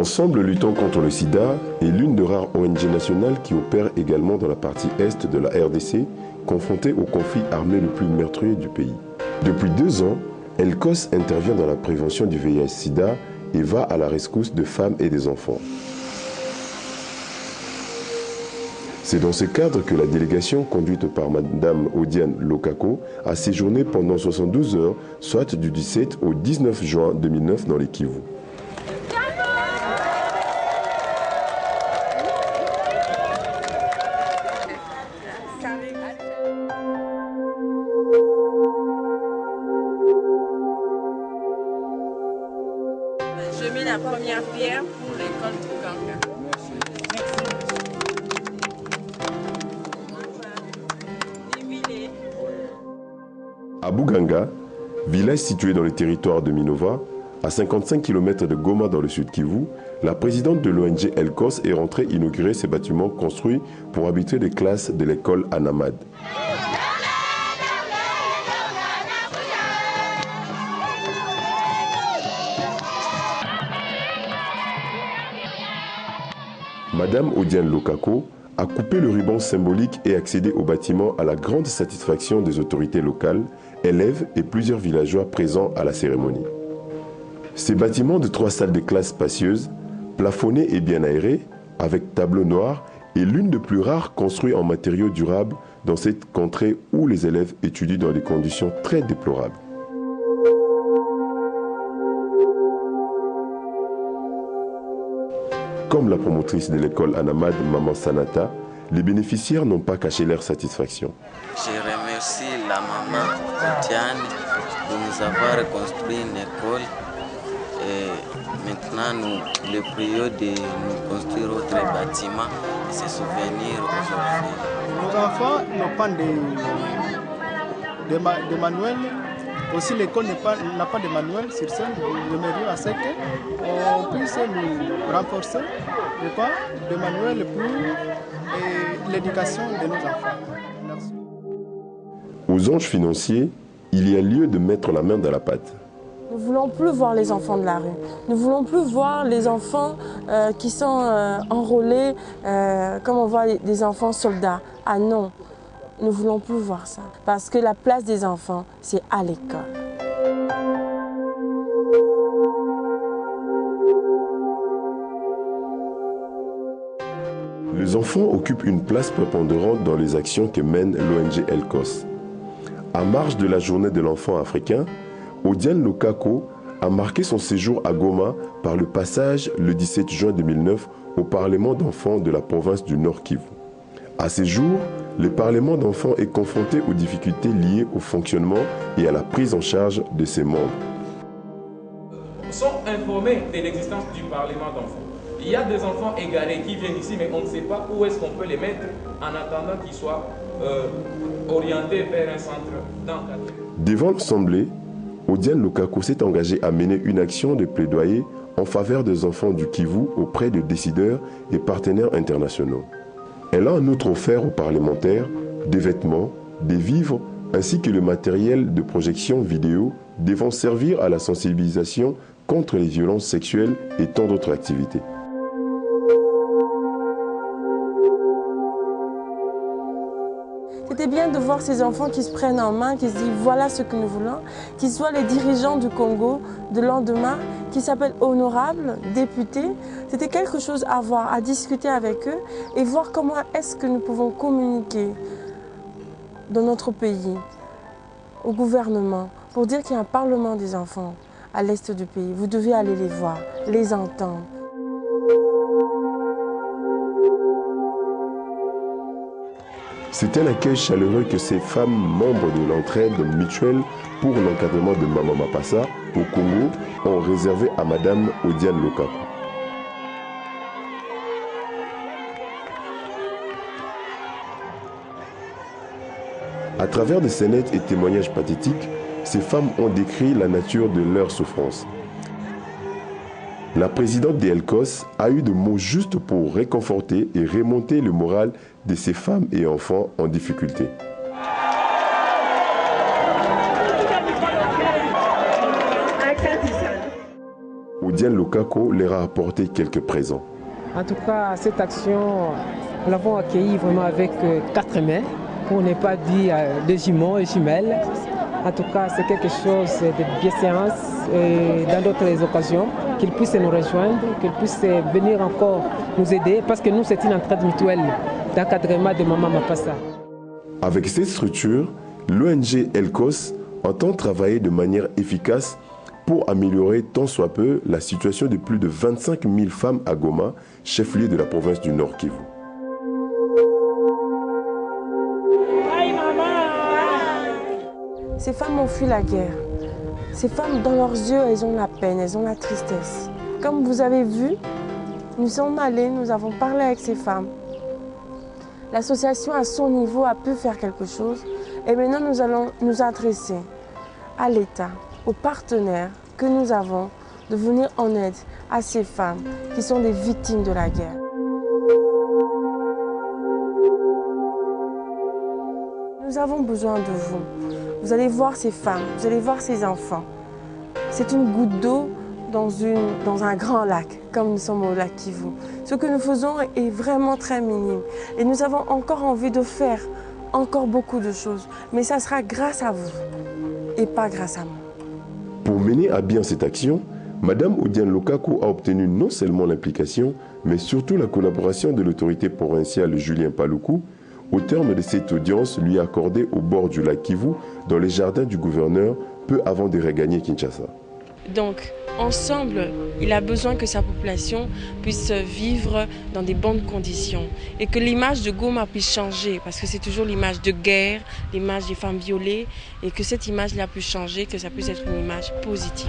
Ensemble luttons contre le sida est l'une des rares ONG nationales qui opère également dans la partie est de la RDC, confrontée au conflit armé le plus meurtrier du pays. Depuis 2 ans, HELCOS intervient dans la prévention du VIH-Sida et va à la rescousse de femmes et des enfants. C'est dans ce cadre que la délégation conduite par Mme Odiane Lokako a séjourné pendant 72 heures, soit du 17 au 19 juin 2009 dans les Kivu. Je mets la première pierre pour l'école Bouganga. À Bouganga, village situé dans le territoire de Minova, à 55 km de Goma dans le sud Kivu, la présidente de l'ONG HELCOS est rentrée inaugurer ces bâtiments construits pour abriter les classes de l'école Anamad. Madame Odiane Lokako a coupé le ruban symbolique et accédé au bâtiment à la grande satisfaction des autorités locales, élèves et plusieurs villageois présents à la cérémonie. Ces bâtiments de 3 salles de classe spacieuses, plafonnés et bien aérés, avec tableaux noirs, est l'une des plus rares construits en matériaux durables dans cette contrée où les élèves étudient dans des conditions très déplorables. Comme la promotrice de l'école Anamad, Maman Sanata, les bénéficiaires n'ont pas caché leur satisfaction. Je remercie la maman Odiane de nous avoir construit une école et maintenant nous le prions de nous construire d'autres bâtiments et se souvenir aujourd'hui. Nos enfants n'ont pas de manuel. Aussi, l'école n'a pas de manuel sur scène. Nous aimerions à ce qu'on puisse nous renforcer de manuel pour l'éducation de nos enfants. Merci. Aux enjeux financiers, il y a lieu de mettre la main dans la pâte. Nous ne voulons plus voir les enfants de la rue. Nous ne voulons plus voir les enfants qui sont enrôlés comme on voit des enfants soldats. Ah non, nous ne voulons plus voir ça. Parce que la place des enfants, c'est à l'école. Les enfants occupent une place prépondérante dans les actions que mène l'ONG HELCOS. À marge de la journée de l'enfant africain, Odiane Lokako a marqué son séjour à Goma par le passage le 17 juin 2009 au Parlement d'enfants de la province du Nord Kivu. À ces jours, le Parlement d'enfants est confronté aux difficultés liées au fonctionnement et à la prise en charge de ses membres. Sont informés de l'existence du Parlement d'enfants. Il y a des enfants égarés qui viennent ici, mais on ne sait pas où est-ce qu'on peut les mettre en attendant qu'ils soient orientés vers un centre d'encadrement. Devant l'Assemblée, Odiane Lokako s'est engagée à mener une action de plaidoyer en faveur des enfants du Kivu auprès de décideurs et partenaires internationaux. Elle a en outre offert aux parlementaires des vêtements, des vivres ainsi que le matériel de projection vidéo devant servir à la sensibilisation contre les violences sexuelles et tant d'autres activités. C'était bien de voir ces enfants qui se prennent en main, qui se disent voilà ce que nous voulons, qu'ils soient les dirigeants du Congo de lendemain, qui s'appellent honorables, députés. C'était quelque chose à voir, à discuter avec eux et voir comment est-ce que nous pouvons communiquer dans notre pays, au gouvernement, pour dire qu'il y a un parlement des enfants à l'est du pays. Vous devez aller les voir, les entendre. C'est un accueil chaleureux que ces femmes membres de l'entraide mutuelle pour l'encadrement de Maman Mapasa au Congo ont réservé à Madame Odiane Lokako. À travers des scénettes et témoignages pathétiques, ces femmes ont décrit la nature de leur souffrance. La présidente des HELCOS a eu de mots justes pour réconforter et remonter le moral de ces femmes et enfants en difficulté. Odiane Lokako leur a apporté quelques présents. En tout cas, cette action, nous l'avons accueillie vraiment avec 4 mains, pour ne pas dire des jumeaux et jumelles. En tout cas, c'est quelque chose de bienséance dans d'autres occasions, qu'ils puissent nous rejoindre, qu'ils puissent venir encore nous aider, parce que nous, c'est une entraide mutuelle d'encadrement de Maman Mapassa. Avec cette structure, l'ONG ELCOS entend travailler de manière efficace pour améliorer tant soit peu la situation de plus de 25 000 femmes à Goma, chef-lieu de la province du Nord Kivu. Ces femmes ont fui la guerre. Ces femmes, dans leurs yeux, elles ont la peine, elles ont la tristesse. Comme vous avez vu, nous sommes allés, nous avons parlé avec ces femmes. L'association à son niveau a pu faire quelque chose et maintenant nous allons nous adresser à l'État, aux partenaires que nous avons, de venir en aide à ces femmes qui sont des victimes de la guerre. Nous avons besoin de vous. Vous allez voir ces femmes, vous allez voir ces enfants. C'est une goutte d'eau dans un grand lac, comme nous sommes au lac Kivu. Ce que nous faisons est vraiment très minime. Et nous avons encore envie de faire encore beaucoup de choses. Mais ça sera grâce à vous et pas grâce à moi. Pour mener à bien cette action, Madame Odiane Lokako a obtenu non seulement l'implication, mais surtout la collaboration de l'autorité provinciale Julien Paluku, au terme de cette audience lui accordée au bord du lac Kivu, dans les jardins du gouverneur, peu avant de regagner Kinshasa. Donc, ensemble, il a besoin que sa population puisse vivre dans des bonnes conditions et que l'image de Goma puisse changer, parce que c'est toujours l'image de guerre, l'image des femmes violées, et que cette image-là puisse changer, que ça puisse être une image positive.